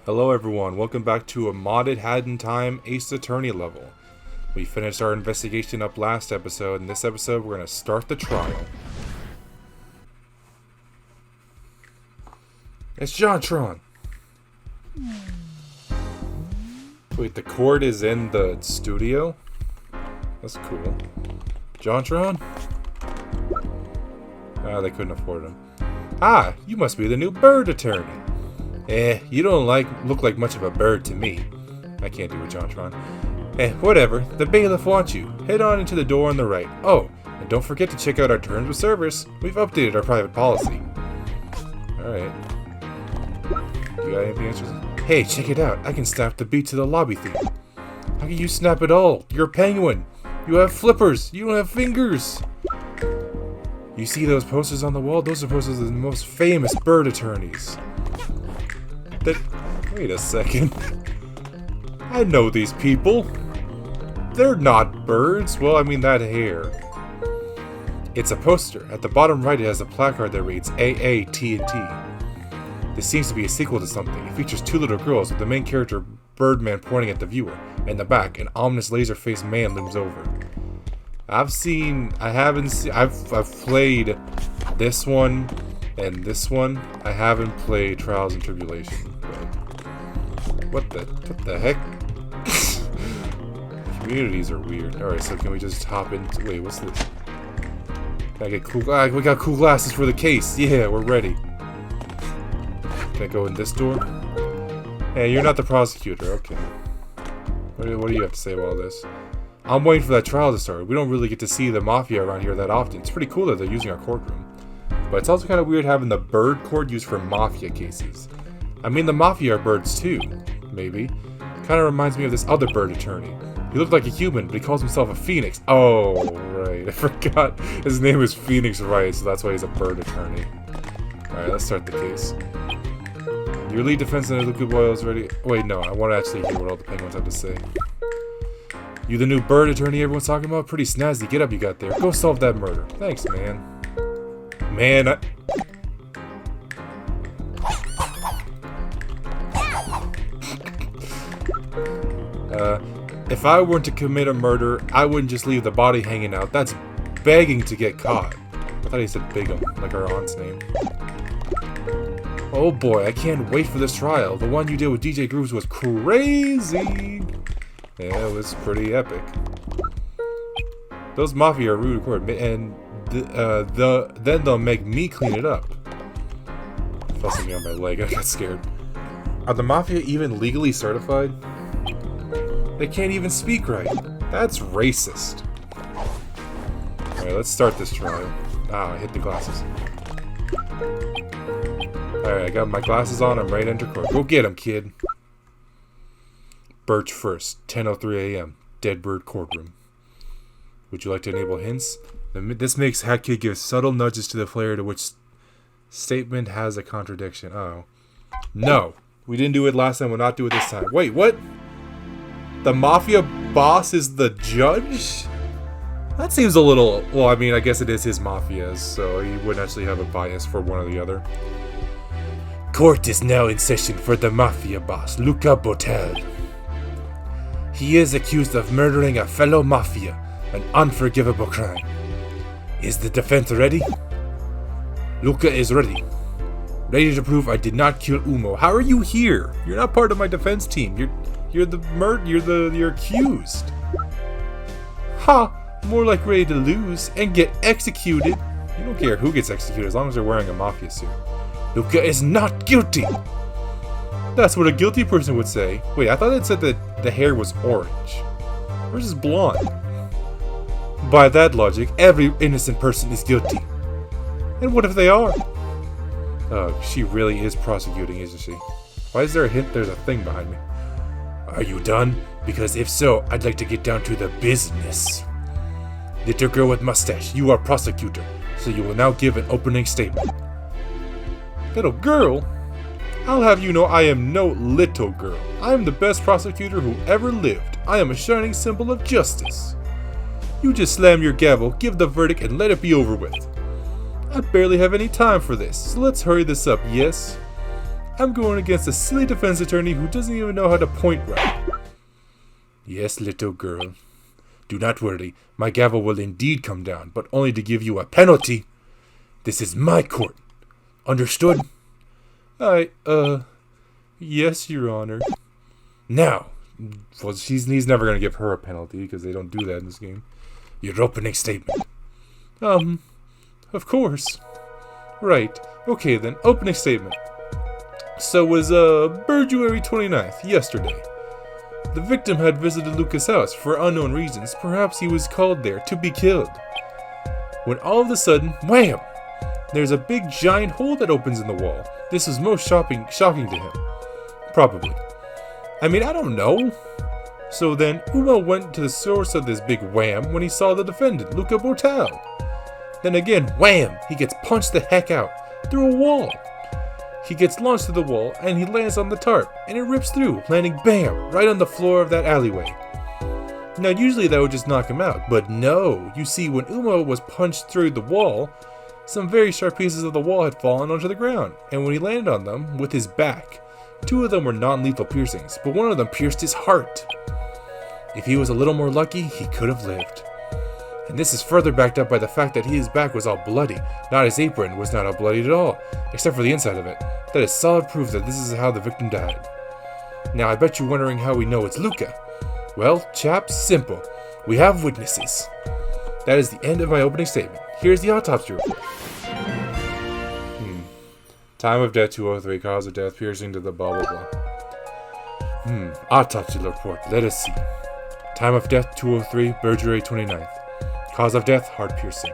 Hello everyone, welcome back to a modded Hat in Time Ace Attorney level. We finished our investigation up last episode, and this episode we're going to start the trial. It's JonTron! Wait, the court is in the studio? That's cool. JonTron? Ah, they couldn't afford him. Ah, you must be the new bird attorney. You don't look like much of a bird to me. I can't do a JonTron. Whatever. The bailiff wants you. Head on into the door on the right. Oh, and don't forget to check out our terms of service. We've updated our private policy. Alright. You got anything interesting? Hey, check it out. I can snap the beat to the lobby theme. How can you snap it all? You're a penguin. You have flippers. You don't have fingers. You see those posters on the wall? Those are posters of the most famous bird attorneys. Wait a second. I know these people. They're not birds. Well, I mean that hair. It's a poster. At the bottom right, it has a placard that reads AAT&T. This seems to be a sequel to something. It features two little girls with the main character Birdman pointing at the viewer. In the back, an ominous laser-faced man looms over. I've played this one and this one. I haven't played Trials and Tribulation. What the heck? Communities are weird. Alright, so can we just hop into... Wait, what's this? Can I get cool... we got cool glasses for the case. Yeah, we're ready. Can I go in this door? Hey, you're not the prosecutor. Okay. What do you have to say about all this? I'm waiting for that trial to start. We don't really get to see the Mafia around here that often. It's pretty cool that they're using our courtroom. But it's also kind of weird having the bird court used for Mafia cases. I mean, the Mafia are birds too. Maybe. Kind of reminds me of this other bird attorney. He looked like a human, but he calls himself a phoenix. Oh, right. I forgot. His name is Phoenix Wright, so that's why he's a bird attorney. Alright, let's start the case. Your lead defense and Luca Boyle is ready. Wait, no. I want to actually hear what all the penguins have to say. You the new bird attorney everyone's talking about? Pretty snazzy get up you got there. Go solve that murder. Thanks, man. Man, if I weren't to commit a murder, I wouldn't just leave the body hanging out. That's begging to get caught. I thought he said Bigum, like our aunt's name. Oh boy, I can't wait for this trial. The one you did with DJ Grooves was crazy. Yeah, it was pretty epic. Those Mafia are rude to court, and then they'll make me clean it up. I felt something on my leg. I got scared. Are the Mafia even legally certified? They can't even speak right. That's racist. Alright, let's start this trial. Ah, I hit the glasses. Alright, I got my glasses on. I'm ready to enter court. Go get him, kid. Birch first, 10:03 a.m. Deadbird courtroom. Would you like to enable hints? This makes HatKid give subtle nudges to the player to which statement has a contradiction. Oh. No. We didn't do it last time. We'll not do it this time. Wait, what? The Mafia boss is the judge? That seems a little... Well, I mean, I guess it is his Mafias, so he wouldn't actually have a bias for one or the other. Court is now in session for the Mafia boss, Luca Botel. He is accused of murdering a fellow Mafia, an unforgivable crime. Is the defense ready? Luca is ready. Ready to prove I did not kill Umo. How are you here? You're not part of my defense team. You're accused. Ha! More like ready to lose and get executed. You don't care who gets executed as long as they're wearing a Mafia suit. Luca is not guilty. That's what a guilty person would say. Wait, I thought it said that the hair was orange. Where's his blonde? By that logic, every innocent person is guilty. And what if they are? Oh, she really is prosecuting, isn't she? Why is there a hint there's a thing behind me? Are you done? Because if so, I'd like to get down to the business. Little girl with mustache, you are prosecutor, so you will now give an opening statement. Little girl? I'll have you know I am no little girl. I am the best prosecutor who ever lived. I am a shining symbol of justice. You just slam your gavel, give the verdict, and let it be over with. I barely have any time for this, so let's hurry this up, yes? I'm going against a silly defense attorney who doesn't even know how to point right. Yes, little girl. Do not worry. My gavel will indeed come down, but only to give you a penalty. This is my court. Understood? Yes, Your Honor. Now, well, he's never going to give her a penalty because they don't do that in this game. Your opening statement. Of course. Right. Okay then, opening statement. So it was, February 29th, yesterday. The victim had visited Luca's house for unknown reasons. Perhaps he was called there to be killed. When all of a sudden, wham! There's a big giant hole that opens in the wall. This was most shocking to him. Probably. I mean, I don't know. So then, Uma went to the source of this big wham when he saw the defendant, Luca Bortal. Then again, wham! He gets punched the heck out, through a wall. He gets launched to the wall, and he lands on the tarp, and it rips through, landing bam! Right on the floor of that alleyway. Now usually that would just knock him out, but no! You see, when Uma was punched through the wall, some very sharp pieces of the wall had fallen onto the ground, and when he landed on them, with his back, 2 of them were non-lethal piercings, but 1 of them pierced his heart. If he was a little more lucky, he could have lived. And this is further backed up by the fact that his back was all bloody, not his apron was not all bloodied at all, except for the inside of it. That is solid proof that this is how the victim died. Now I bet you're wondering how we know it's Luca. Well, chaps, simple. We have witnesses. That is the end of my opening statement. Here's the autopsy report. Time of death 203, cause of death piercing to the blah blah blah. Autopsy report, let us see. Time of death 203, February 29th. Cause of death, heart piercing.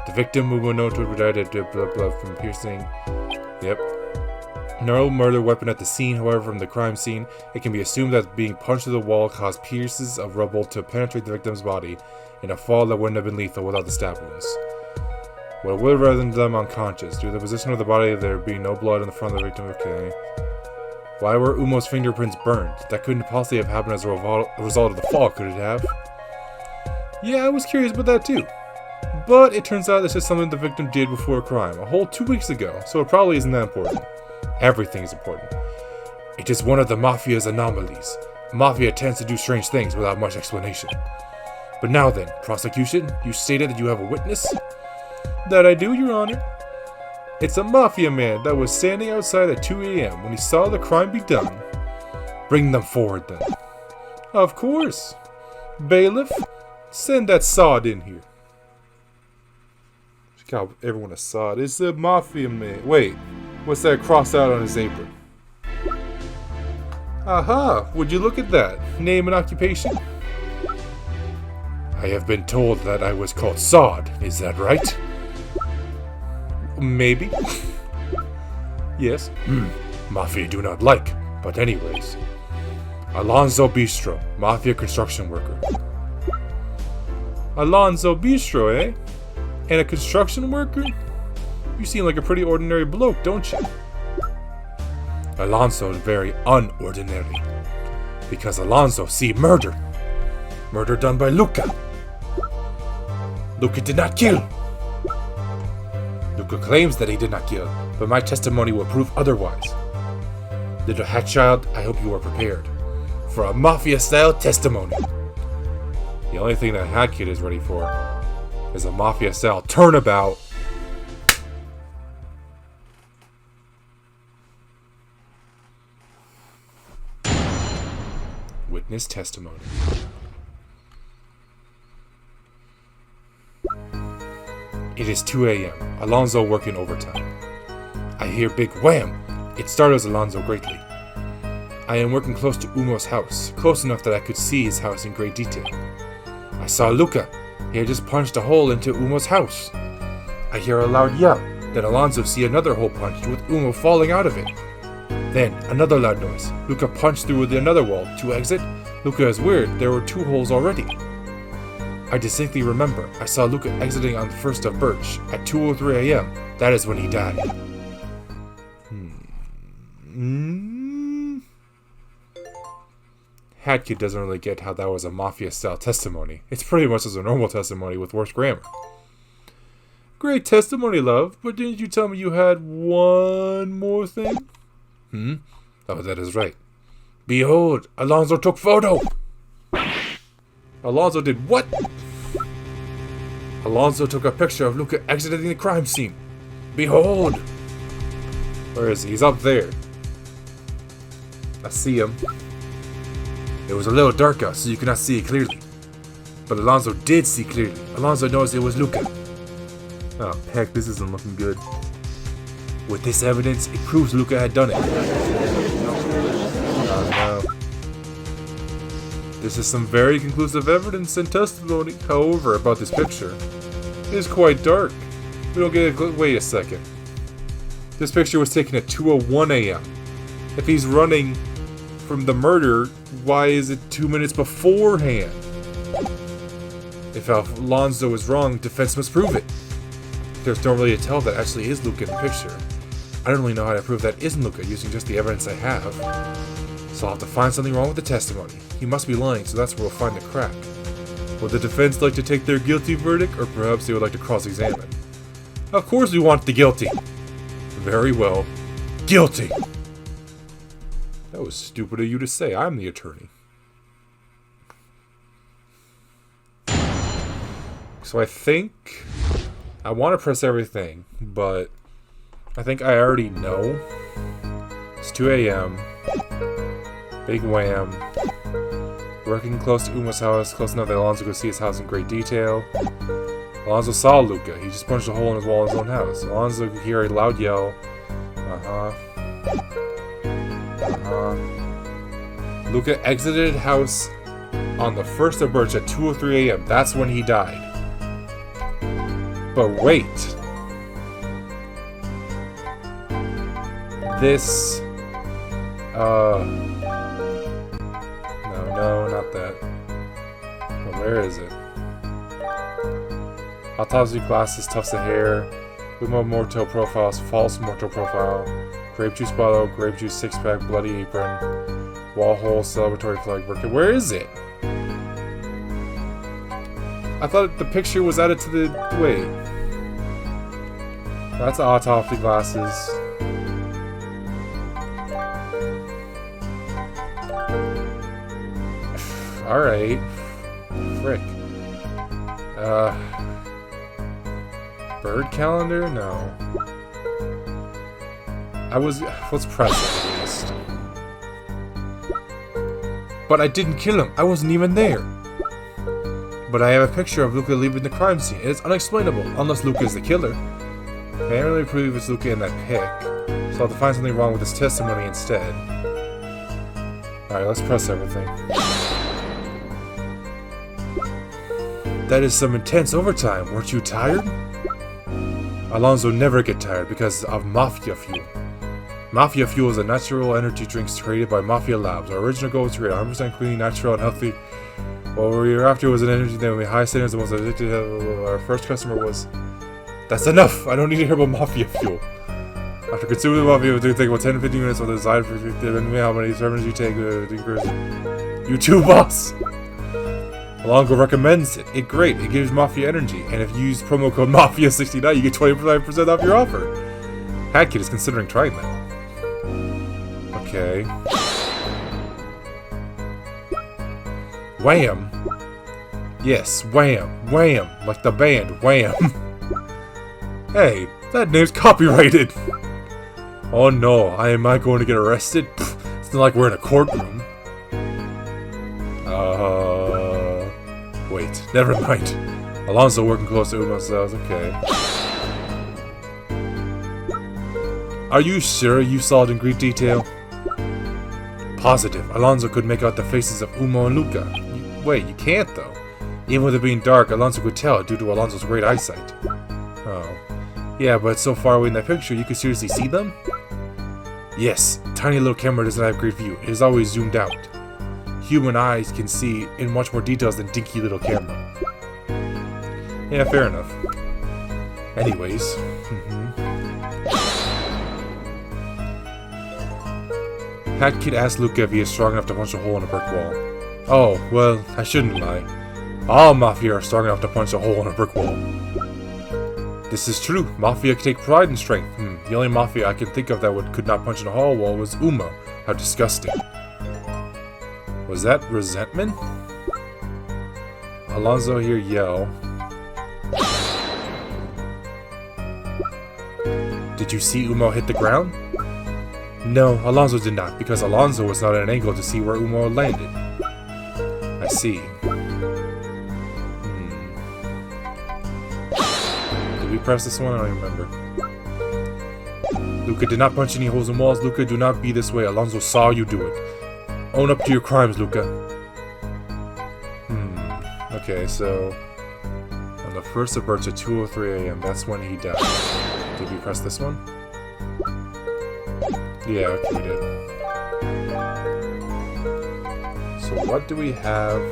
The victim, Mumonoto, died of blah blah from piercing. Yep. No murder weapon at the scene, however, from the crime scene, it can be assumed that being punched through the wall caused pieces of rubble to penetrate the victim's body in a fall that wouldn't have been lethal without the stab wounds. Well, would have rendered them unconscious. Due to the position of the body, there being no blood in the front of the victim. Okay. Why were Umo's fingerprints burned? That couldn't possibly have happened as a result of the fall, could it have? Yeah, I was curious about that too. But it turns out it's just something the victim did before a crime, a whole 2 weeks ago, so it probably isn't that important. Everything is important. It is one of the Mafia's anomalies. Mafia tends to do strange things without much explanation. But now then, prosecution, you stated that you have a witness? That I do, Your Honor. It's a Mafia man that was standing outside at 2 a.m. when he saw the crime be done. Bring them forward then. Of course. Bailiff, send that sod in here. Call everyone a sod. It's a Mafia man. Wait, what's that crossed out on his apron? Aha, would you look at that? Name and occupation? I have been told that I was called Sod, is that right? Maybe. Yes. Mafia do not like, but anyways. Alonzo Bistro, Mafia construction worker. Alonzo Bistro, eh? And a construction worker? You seem like a pretty ordinary bloke, don't you? Alonzo is very unordinary. Because Alonzo see murder. Murder done by Luca. Luca did not kill. Luca claims that he did not kill, but my testimony will prove otherwise. Little Hatchild, I hope you are prepared for a Mafia-style testimony. The only thing that Hat Kid is ready for is a Mafia-style turnabout. Witness testimony. It is 2 a.m. Alonzo working overtime. I hear big wham! It startles Alonzo greatly. I am working close to Umo's house, close enough that I could see his house in great detail. I saw Luca. He had just punched a hole into Umo's house. I hear a loud yell. Then Alonzo see another hole punched with Umo falling out of it. Then another loud noise. Luca punched through another wall to exit. Luca is weird. There were 2 holes already. I distinctly remember I saw Luca exiting on the 1st of Birch at 2:03 a.m. That is when he died. Hat Kid doesn't really get how that was a Mafia-style testimony. It's pretty much as a normal testimony with worse grammar. Great testimony, love, but didn't you tell me you had one more thing? Hmm? Oh, that is right. Behold, Alonso took photo! Alonso did what? Alonso took a picture of Luca exiting the crime scene. Behold! Where is he? He's up there. I see him. It was a little dark out, so you could not see it clearly. But Alonso did see clearly. Alonso knows it was Luca. Oh, heck, this isn't looking good. With this evidence, it proves Luca had done it. Oh no. This is some very conclusive evidence and testimony, however, about this picture. It is quite dark. We don't get a wait a second. This picture was taken at 2:01 a.m. If he's running from the murder, why is it 2 minutes beforehand? If Alonso is wrong, defense must prove it. There's no really to tell that actually is Luca in the picture. I don't really know how to prove that isn't Luca using just the evidence I have. So I'll have to find something wrong with the testimony. He must be lying, so that's where we'll find the crack. Would the defense like to take their guilty verdict, or perhaps they would like to cross-examine? Of course we want the guilty! Very well. Guilty! That was stupid of you to say. I'm the attorney. So I think I want to press everything, but I think I already know. It's 2 a.m. Big wham. Working close to Uma's house, close enough that Alonso could see his house in great detail. Alonso saw Luca. He just punched a hole in his wall in his own house. Alonso could hear a loud yell. Luca exited house on the 1st of March at 2:03 a.m. That's when he died. But wait. This... No, not that. Well, where is it? Autopsy glasses, tufts of hair, Uma mortal profiles, false mortal profile, grape juice bottle, grape juice 6-pack, bloody apron, wall hole, celebratory flag, birthday. Where is it? I thought the picture was added to the... Wait. That's autopsy glasses. Alright. Frick. Bird calendar? No. Let's press it at least. But I didn't kill him. I wasn't even there. But I have a picture of Luca leaving the crime scene. It's unexplainable, unless Luca is the killer. I can't really prove it's Luca in that pic, so I'll have to find something wrong with his testimony instead. Alright, let's press everything. That is some intense overtime. Weren't you tired? Alonso never get tired because of Mafia Fuel. Mafia Fuel is a natural energy drink created by Mafia Labs. Our original goal was to create 100% clean, natural, and healthy. What we were after was an energy that with high standards, the most addicted. Our first customer was... That's enough! I don't need to hear about Mafia Fuel. After consuming the Mafia Fuel, take about 10 to 15 minutes on the side for how many sermons you take. You too, boss! Alonso recommends it. It's great. It gives Mafia energy. And if you use promo code MAFIA69, you get 25% off your offer. Hatkid is considering trying that. Okay. Wham! Yes, Wham! Wham! Like the band, Wham! Hey, that name's copyrighted! Oh no, am I going to get arrested? Pfft, it's not like we're in a courtroom. Wait, never mind. Alonso working close to Uma's house, okay. Are you sure you saw it in great detail? Positive. Alonso could make out the faces of Uma and Luca. Wait, you can't though. Even with it being dark, Alonso could tell due to Alonso's great eyesight. Oh. Yeah, but so far away in that picture, you could seriously see them? Yes, tiny little camera does not have great view. It is always zoomed out. Human eyes can see in much more details than dinky little camera. Yeah, fair enough. Anyways. Hatkid asked Luca if he is strong enough to punch a hole in a brick wall. Oh, well, I shouldn't lie. All Mafia are strong enough to punch a hole in a brick wall. This is true. Mafia can take pride in strength. The only Mafia I can think of that could not punch in a hall wall was Umo. How disgusting. Was that resentment? Alonzo hear yell. Did you see Umo hit the ground? No, Alonzo did not, because Alonzo was not at an angle to see where Umo landed. I see. Did we press this one? I don't remember. Luca did not punch any holes in walls. Luca, do not be this way. Alonzo saw you do it. Own up to your crimes, Luca. Okay, so on the 1st of Birch at 2:03 a.m., that's when he died. Did we press this one? Yeah, okay, we did. So what do we have?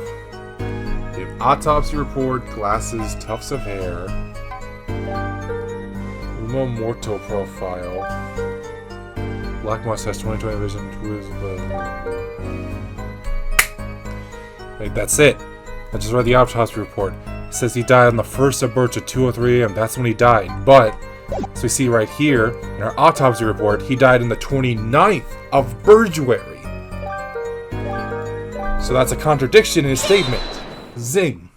We have autopsy report, glasses, tufts of hair, Umo Morto profile, black mustache, 20/20 vision, like, that's it. I just read the autopsy report. It says he died on the 1st of Birch at 2:03 a.m. That's when he died. But, so we see right here, in our autopsy report, he died on the 29th of Birchwary. So that's a contradiction in his statement. Zing.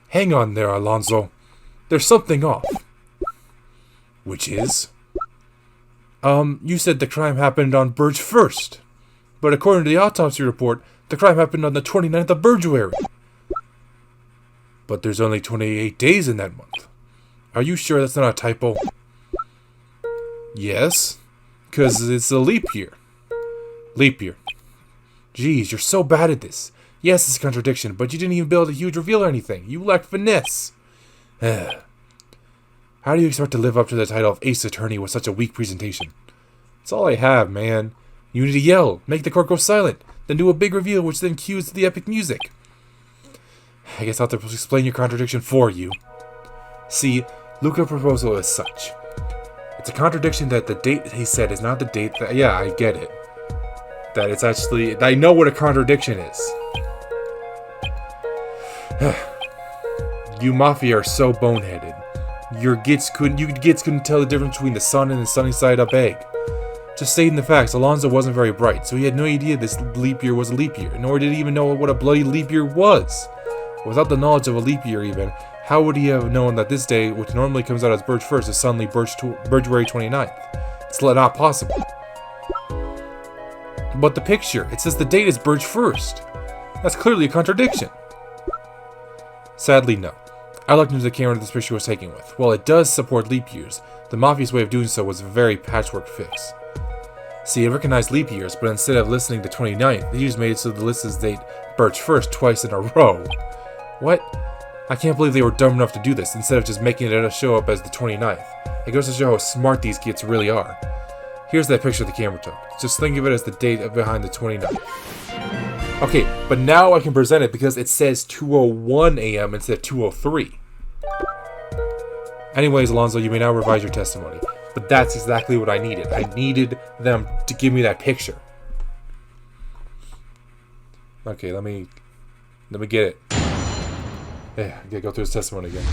Hang on there, Alonzo. There's something off. Which is? You said the crime happened on Birch 1st. But according to the autopsy report, the crime happened on the 29th of Birchwary. But there's only 28 days in that month. Are you sure that's not a typo? Yes, because it's a leap year. Leap year. Jeez, you're so bad at this. Yes, it's a contradiction, but you didn't even build a huge reveal or anything. You lack finesse. How do you expect to live up to the title of Ace Attorney with such a weak presentation? It's all I have, man. You need to yell, make the court go silent, then do a big reveal which then cues the epic music. I guess I'll have to explain your contradiction for you. See, Luca's proposal is such. It's a contradiction that the date he said is not the date that... Yeah, I get it. That it's actually... I know what a contradiction is. You Mafia are so boneheaded. You gits couldn't tell the difference between the sun and the sunny side up egg. Just stating the facts, Alonzo wasn't very bright, so he had no idea this leap year was a leap year, nor did he even know what a bloody leap year was. Without the knowledge of a leap year even, how would he have known that this day, which normally comes out as Birch 1st, is suddenly Birchwary 29th? It's not possible. But the picture, it says the date is Birch 1st. That's clearly a contradiction. Sadly, no. I looked into the camera this picture was taken with. While it does support leap years, the Mafia's way of doing so was a very patchwork fix. See, it recognized leap years, but instead of listing the 29th, they just made it so the list's date Birch 1st twice in a row. What? I can't believe they were dumb enough to do this, instead of just making it show up as the 29th. It goes to show how smart these kids really are. Here's that picture the camera took. Just think of it as the date behind the 29th. Okay, but now I can present it because it says 2:01 a.m. instead of 2:03. Anyways, Alonzo, you may now revise your testimony. But that's exactly what I needed. I needed them to give me that picture. Okay, let me get it. Yeah, I gotta go through his testimony again.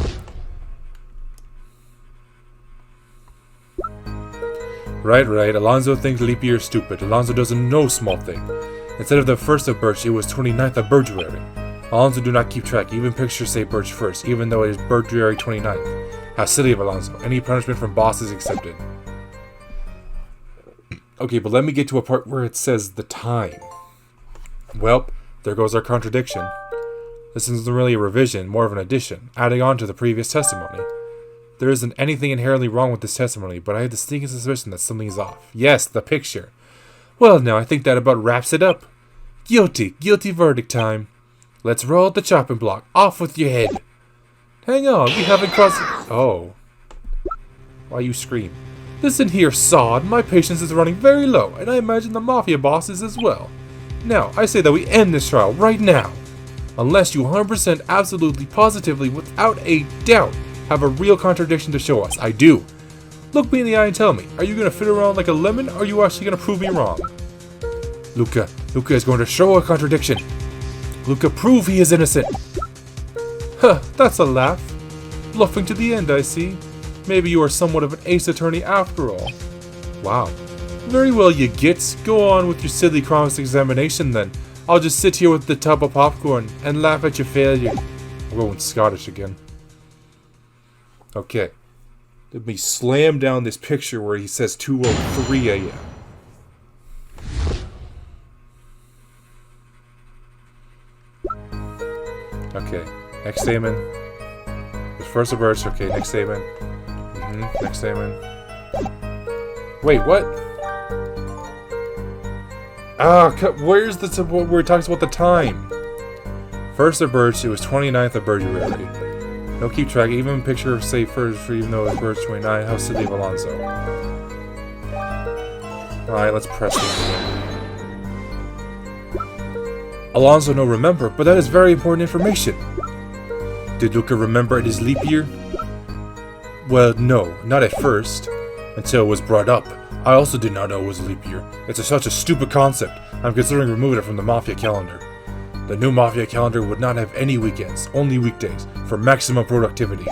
Right. Alonzo thinks leap year is stupid. Alonzo doesn't know small thing. Instead of the 1st of Birch, it was 29th of Birchwary. Alonzo do not keep track. Even pictures say Birch 1st, even though it is Birchwary 29th. How silly of Alonzo. Any punishment from boss is accepted. Okay, but let me get to a part where it says the time. Well, there goes our contradiction. This isn't really a revision, more of an addition, adding on to the previous testimony. There isn't anything inherently wrong with this testimony, but I have the sneaking suspicion that something is off. Yes, the picture. Well, now I think that about wraps it up. Guilty. Guilty verdict time. Let's roll the chopping block. Off with your head. Hang on, we haven't crossed... Oh. Why you scream? Listen here, sod. My patience is running very low, and I imagine the Mafia boss is as well. Now, I say that we end this trial right now. Unless you 100% absolutely, positively, without a doubt, have a real contradiction to show us. I do. Look me in the eye and tell me, are you going to fit around like a lemon, or are you actually going to prove me wrong? Luca is going to show a contradiction. Luca, prove he is innocent. Huh, that's a laugh. Bluffing to the end, I see. Maybe you are somewhat of an ace attorney after all. Wow. Very well, you gits. Go on with your silly cross-examination then. I'll just sit here with the tub of popcorn and laugh at your failure. I'm going Scottish again. Okay. Let me slam down this picture where he says 2:03 a.m. Okay. Next statement. The first of birds. Okay, next statement. Next statement. Wait, what? Where's the where it talks about the time? First of birds, it was 29th of February. No keep track, even picture of say first for even though it's birds 29, how silly of Alonso. Alright, let's press things again. Alonso no remember, but that is very important information. Did Luca remember it is leap year? Well, no, not at first. Until it was brought up. I also did not know it was a leap year. It's such a stupid concept. I'm considering removing it from the Mafia calendar. The new Mafia calendar would not have any weekends, only weekdays, for maximum productivity.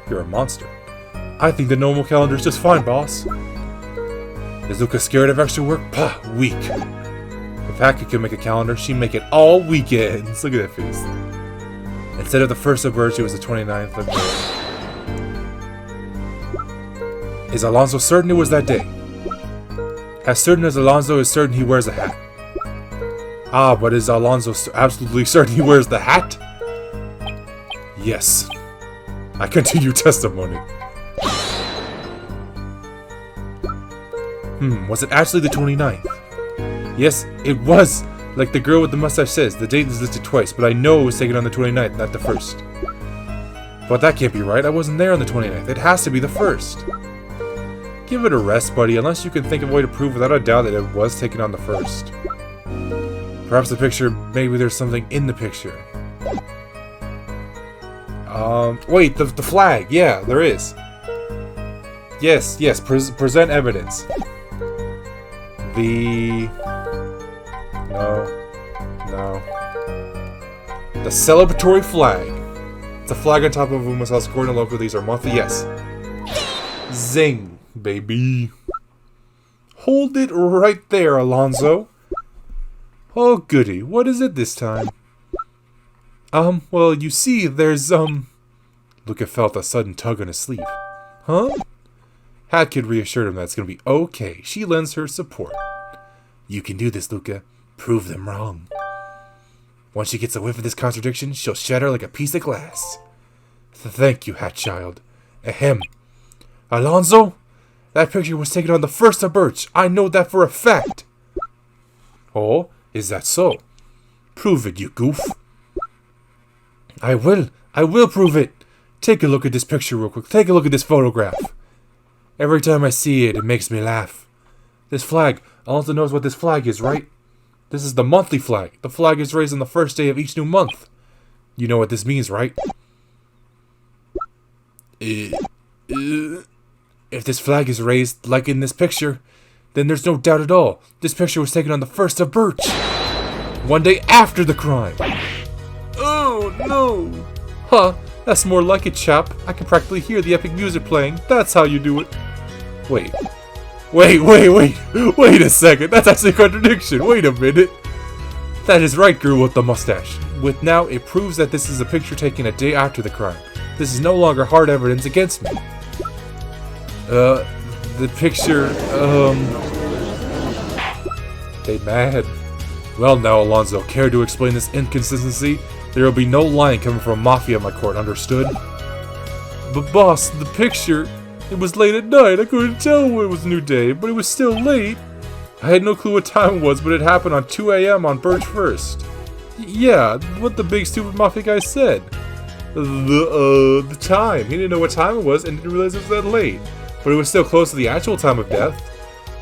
You're a monster. I think the normal calendar is just fine, boss. Is Luca scared of extra work? Pah, weak. If Hacky could make a calendar, she'd make it all weekends. Look at that face. Instead of the 1st of March, it was the 29th of May. Is Alonso certain it was that day? As certain as Alonso is certain he wears a hat. Ah, but is Alonso absolutely certain he wears the hat? Yes. I continue testimony. Was it actually the 29th? Yes, it was. Like the girl with the mustache says, the date is listed twice, but I know it was taken on the 29th, not the 1st. But that can't be right, I wasn't there on the 29th. It has to be the 1st. Give it a rest, buddy, unless you can think of a way to prove without a doubt that it was taken on the 1st. Perhaps the picture, maybe there's something in the picture. Wait, the flag, yeah, there is. Yes, present evidence. No. The celebratory flag. It's a flag on top of Uma's house, according to local, these are monthly, yes. Zing, baby. Hold it right there, Alonso. Oh, goody. What is it this time? Well, you see, there's, Luca felt a sudden tug on his sleeve. Huh? Hat Kid reassured him that it's gonna be okay. She lends her support. You can do this, Luca. Prove them wrong. Once she gets a whiff of this contradiction, she'll shatter like a piece of glass. Thank you, Hat Child. Ahem. Alonso? That picture was taken on the 1st of March. I know that for a fact. Oh, is that so? Prove it, you goof. I will prove it. Take a look at this picture real quick. Take a look at this photograph. Every time I see it, it makes me laugh. This flag, Alonso knows what this flag is, right? This is the monthly flag. The flag is raised on the 1st day of each new month. You know what this means, right? If this flag is raised, like in this picture, then there's no doubt at all. This picture was taken on the 1st of March. One day after the crime. Oh, no. Huh, that's more like it, chap. I can practically hear the epic music playing. That's how you do it. Wait a second. That's actually a contradiction. Wait a minute. That is right, girl with the mustache. With now, it proves that this is a picture taken a day after the crime. This is no longer hard evidence against me. The picture, They mad. Well now, Alonso, care to explain this inconsistency? There will be no lying coming from Mafia in my court, understood? But boss, the picture, it was late at night. I couldn't tell when it was a new day, but it was still late. I had no clue what time it was, but it happened on 2 a.m. on March 1st. Yeah, what the big stupid Mafia guy said. The time. He didn't know what time it was and didn't realize it was that late. But it was still close to the actual time of death.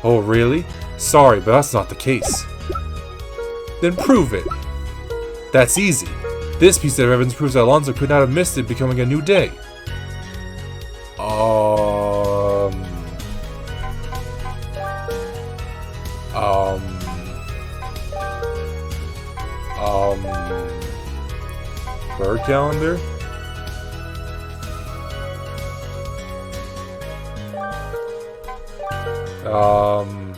Oh, really? Sorry, but that's not the case. Then prove it. That's easy. This piece of evidence proves that Alonso could not have missed it becoming a new day. Bird calendar? Um...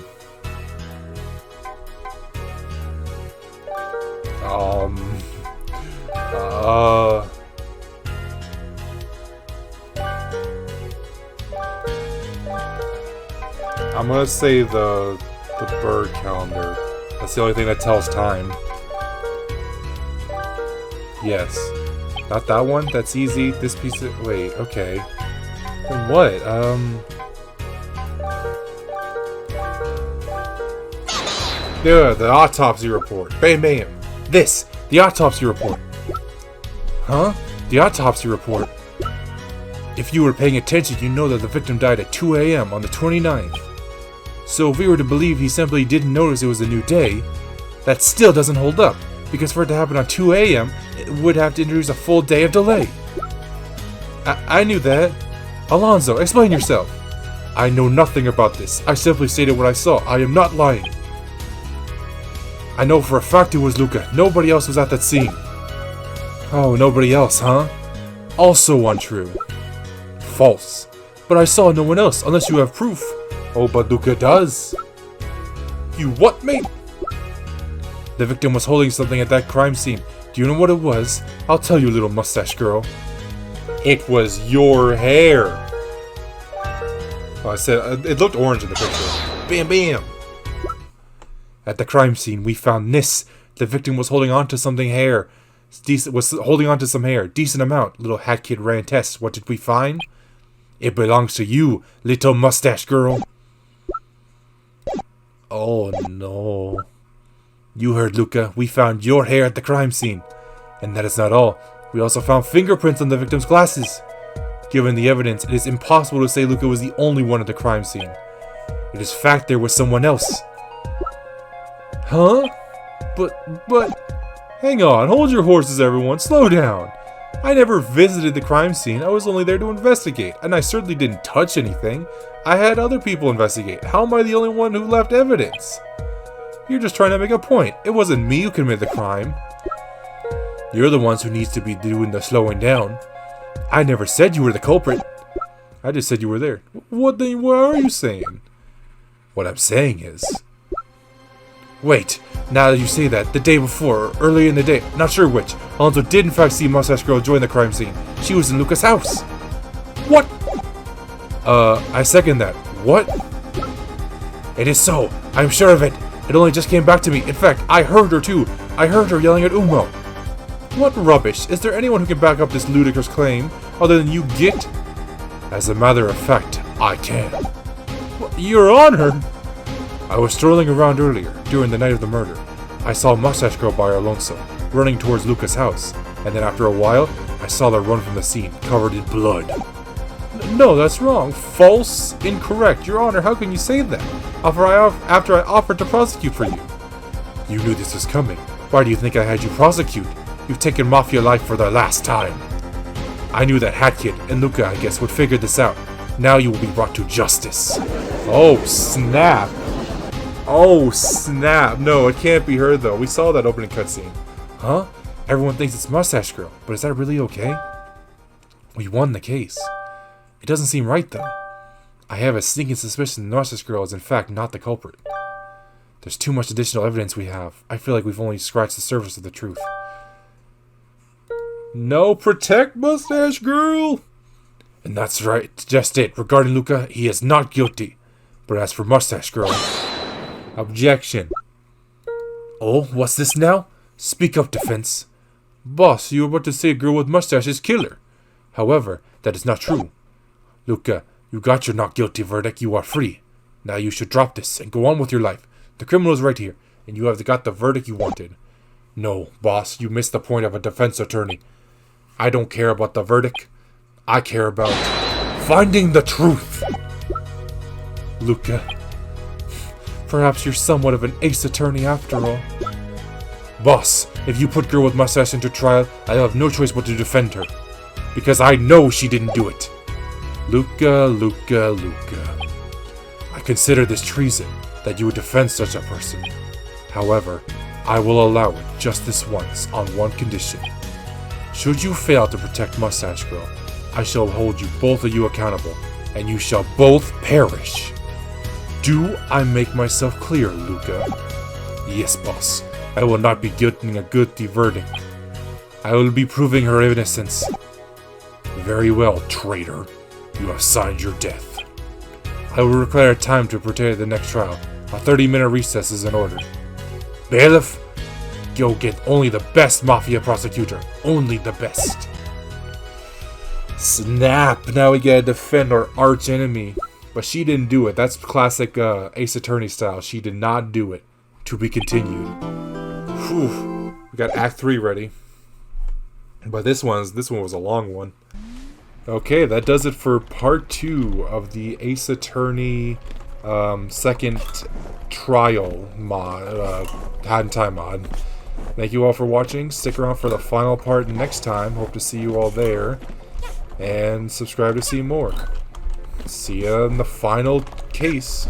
I'm gonna say the bird calendar. That's the only thing that tells time. Yes. Not that one? That's easy. This piece of... Wait, okay. Then what? Yeah, the autopsy report. Bam bam. This! The autopsy report. Huh? The autopsy report. If you were paying attention, you know that the victim died at 2 a.m. on the 29th. So if we were to believe he simply didn't notice it was a new day, that still doesn't hold up, because for it to happen on 2 a.m., it would have to introduce a full day of delay. I knew that. Alonzo, explain yourself. I know nothing about this. I simply stated what I saw. I am not lying. I know for a fact it was Luca. Nobody else was at that scene. Oh, nobody else, huh? Also untrue. False. But I saw no one else, unless you have proof. Oh, but Luca does. You what, mate? The victim was holding something at that crime scene. Do you know what it was? I'll tell you, little mustache girl. It was your hair. Oh, I said, it looked orange in the picture. Bam, bam. At the crime scene, we found this. The victim was holding on to something hair. Was holding on to some hair. Decent amount. Little hat kid ran tests. What did we find? It belongs to you, little mustache girl. Oh no. You heard, Luca. We found your hair at the crime scene. And that is not all. We also found fingerprints on the victim's glasses. Given the evidence, it is impossible to say Luca was the only one at the crime scene. It is fact there was someone else. Huh? But... Hang on, hold your horses, everyone. Slow down. I never visited the crime scene. I was only there to investigate, and I certainly didn't touch anything. I had other people investigate. How am I the only one who left evidence? You're just trying to make a point. It wasn't me who committed the crime. You're the ones who needs to be doing the slowing down. I never said you were the culprit. I just said you were there. What are you saying? What I'm saying is... Wait, now that you say that, the day before, or early in the day, not sure which, Alonzo did in fact see Mustache Girl join the crime scene. She was in Luca's house. What? I second that. What? It is so. I'm sure of it. It only just came back to me. In fact, I heard her too. I heard her yelling at Umo. What rubbish. Is there anyone who can back up this ludicrous claim, other than you Git? As a matter of fact, I can. Your Honor! I was strolling around earlier, during the night of the murder. I saw Mustache Girl by Alonso, running towards Luca's house, and then after a while, I saw her run from the scene, covered in blood. No, that's wrong. False. Incorrect. Your Honor, how can you say that? After I offered to prosecute for you. You knew this was coming. Why do you think I had you prosecute? You've taken Mafia life for the last time. I knew that Hat Kid and Luca, I guess, would figure this out. Now you will be brought to justice. Oh, snap. Oh, snap. No, it can't be her, though. We saw that opening cutscene. Huh? Everyone thinks it's Mustache Girl, but is that really okay? We won the case. It doesn't seem right, though. I have a sneaking suspicion the Mustache Girl is in fact not the culprit. There's too much additional evidence we have. I feel like we've only scratched the surface of the truth. No, protect Mustache Girl! And that's right, just it. Regarding Luca, he is not guilty. But as for Mustache Girl... Objection. Oh, what's this now? Speak up, defense. Boss, you were about to say a girl with mustache is killer. However, that is not true. Luca, you got your not guilty verdict. You are free. Now you should drop this and go on with your life. The criminal is right here, and you have got the verdict you wanted. No, boss, you missed the point of a defense attorney. I don't care about the verdict. I care about finding the truth. Luca, perhaps you're somewhat of an ace attorney after all. Boss, if you put girl with mustache into trial, I'll have no choice but to defend her. Because I know she didn't do it. Luca, Luca, Luca. I consider this treason, that you would defend such a person. However, I will allow it just this once, on one condition. Should you fail to protect Mustache Girl, I shall hold you both of you accountable, and you shall both perish. Do I make myself clear, Luca? Yes, boss. I will not be getting a guilty verdict. I will be proving her innocence. Very well, traitor. You have signed your death. I will require time to prepare the next trial. A 30-minute recess is in order. Bailiff, go get only the best mafia prosecutor. Only the best. Snap! Now we gotta defend our arch enemy. But she didn't do it. That's classic Ace Attorney style. She did not do it. To be continued. Whew. We got Act 3 ready. But this one was a long one. Okay, that does it for part 2 of the Ace Attorney second trial mod, Hat in Time mod. Thank you all for watching. Stick around for the final part next time. Hope to see you all there. And subscribe to see more. See ya in the final case.